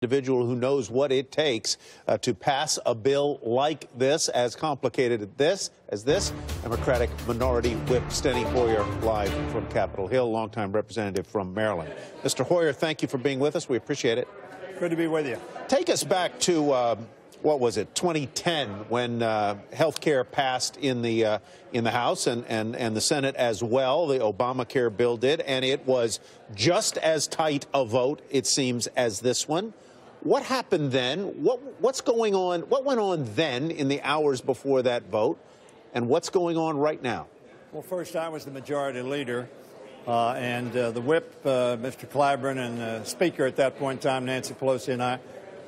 Individual who knows what it takes to pass a bill like this, as complicated as this. Democratic Minority Whip Steny Hoyer, live from Capitol Hill, longtime representative from Maryland. Mr. Hoyer, thank you for being with us. We appreciate it. Good to be with you. Take us back to, what was it, 2010, when health care passed in the House and the Senate as well. The Obamacare bill did, and it was just as tight a vote, it seems, as this one. What happened then? What's going on? What went on then in the hours before that vote? And what's going on right now? Well, first, I was the majority leader, and the whip, Mr. Clyburn, and the speaker at that point in time, Nancy Pelosi, and I,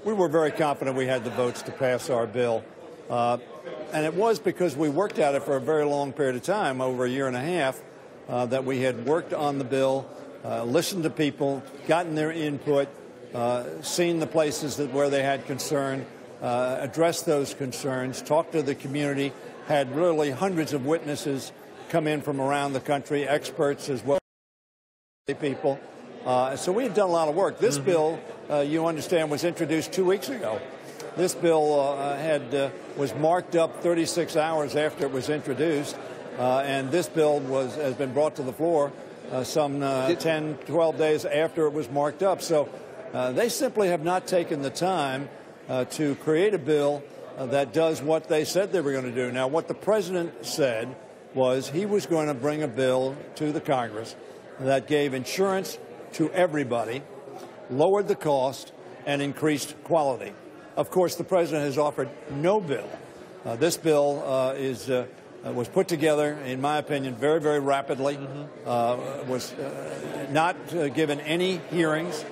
we were very confident we had the votes to pass our bill. And it was because we worked at it for a very long period of time, over a year and a half, that we had worked on the bill, listened to people, gotten their input, seen the places where they had concern, addressed those concerns, talked to the community, had really hundreds of witnesses come in from around the country, experts as well as people. So we had done a lot of work. This bill, you understand, was introduced 2 weeks ago. This bill was marked up 36 hours after it was introduced, and this bill has been brought to the floor some 10, 12 days after it was marked up. So they simply have not taken the time to create a bill that does what they said they were going to do. Now, what the president said was he was going to bring a bill to the Congress that gave insurance to everybody, lowered the cost, and increased quality. Of course, the president has offered no bill. This bill was put together, in my opinion, very, very rapidly, was not given any hearings.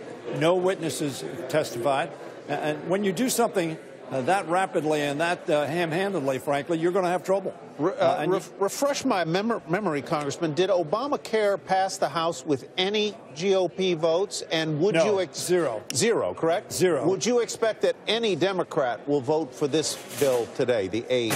No witnesses testified. And when you do something that rapidly and that ham-handedly, frankly, you're going to have trouble. Refresh my memory, Congressman. Did Obamacare pass the House with any GOP votes? And would you zero. Zero, correct? Zero. Would you expect that any Democrat will vote for this bill today, the A?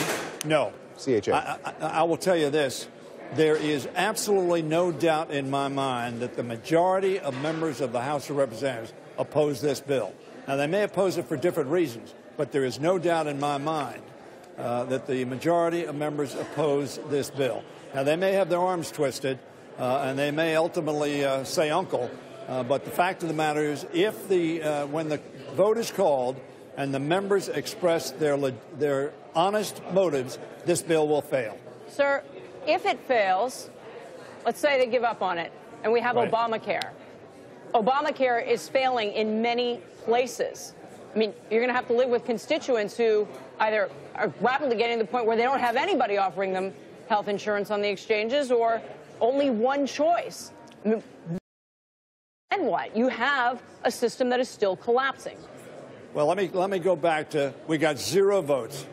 No. CHA. I will tell you this. There is absolutely no doubt in my mind that the majority of members of the House of Representatives oppose this bill. Now, they may oppose it for different reasons, but there is no doubt in my mind that the majority of members oppose this bill. Now, they may have their arms twisted, and they may ultimately say uncle, but the fact of the matter is, when the vote is called and the members express their honest motives, this bill will fail. Sir, if it fails, let's say they give up on it, and we have Obamacare. Obamacare is failing in many places. I mean, you're going to have to live with constituents who either are rapidly getting to the point where they don't have anybody offering them health insurance on the exchanges, or only one choice. I mean, and what? You have a system that is still collapsing. Well, let me go back to, we got 0 votes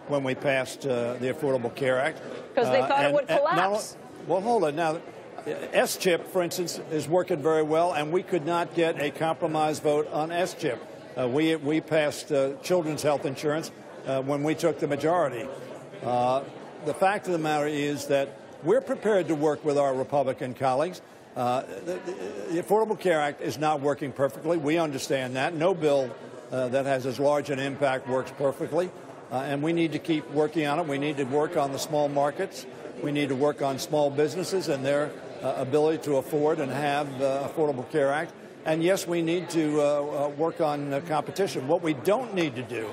when we passed the Affordable Care Act. Because they thought it would collapse. Well, hold on. Now, S-CHIP, for instance, is working very well, and we could not get a compromise vote on S-CHIP. We passed children's health insurance when we took the majority. The fact of the matter is that we're prepared to work with our Republican colleagues. The Affordable Care Act is not working perfectly. We understand that. No bill that has as large an impact works perfectly. And we need to keep working on it. We need to work on the small markets. We need to work on small businesses and their ability to afford and have the Affordable Care Act. And yes, we need to work on competition. What we don't need to do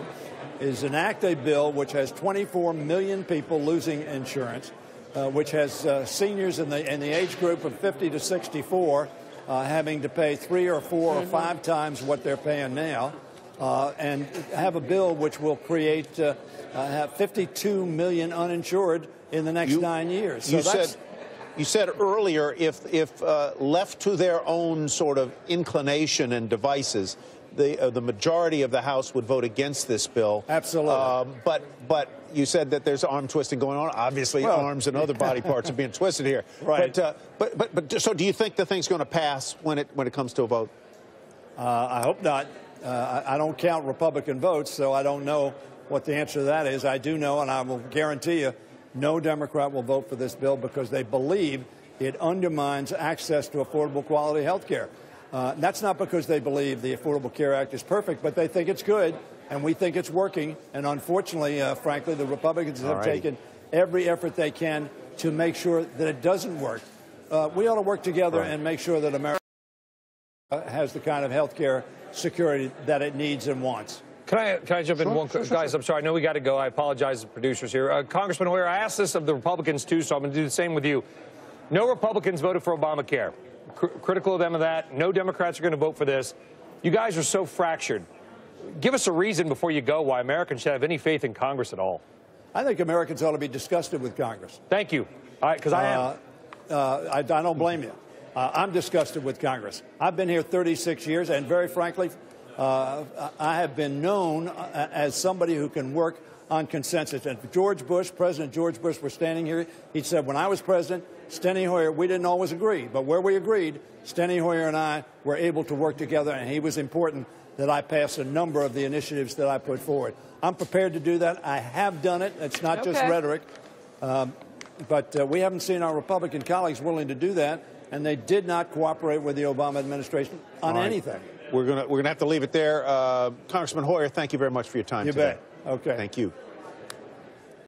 is enact a bill which has 24 million people losing insurance, which has seniors in the age group of 50 to 64 having to pay 3 or 4 or 5 times what they're paying now. And have a bill which will create 52 million uninsured in the next 9 years. So you said earlier, if left to their own sort of inclination and devices, the majority of the House would vote against this bill. Absolutely. But you said that there's arm twisting going on. Obviously, arms and other body parts are being twisted here. Right. But so do you think the thing's going to pass when it comes to a vote? I hope not. I don't count Republican votes, so I don't know what the answer to that is. I do know, and I will guarantee you, no Democrat will vote for this bill because they believe it undermines access to affordable quality health care. That's not because they believe the Affordable Care Act is perfect, but they think it's good, and we think it's working. And unfortunately, frankly, the Republicans have taken every effort they can to make sure that it doesn't work. We ought to work together and make sure that America has the kind of health care security that it needs and wants. Can I jump in one? Guys, I'm sorry. I know we got to go. I apologize to the producers here. Congressman Hoyer, I asked this of the Republicans, too, so I'm going to do the same with you. No Republicans voted for Obamacare. Critical of them of that. No Democrats are going to vote for this. You guys are so fractured. Give us a reason before you go why Americans should have any faith in Congress at all. I think Americans ought to be disgusted with Congress. Thank you. All right, because I am. I don't blame you. I'm disgusted with Congress. I've been here 36 years, and very frankly, I have been known as somebody who can work on consensus. And President George Bush, was standing here. He said, when I was president, Steny Hoyer, we didn't always agree, but where we agreed, Steny Hoyer and I were able to work together, and he was important that I pass a number of the initiatives that I put forward. I'm prepared to do that. I have done it. It's not just rhetoric. But we haven't seen our Republican colleagues willing to do that, and they did not cooperate with the Obama administration on anything. We're gonna have to leave it there. Congressman Hoyer, thank you very much for your time today. You bet. Okay. Thank you.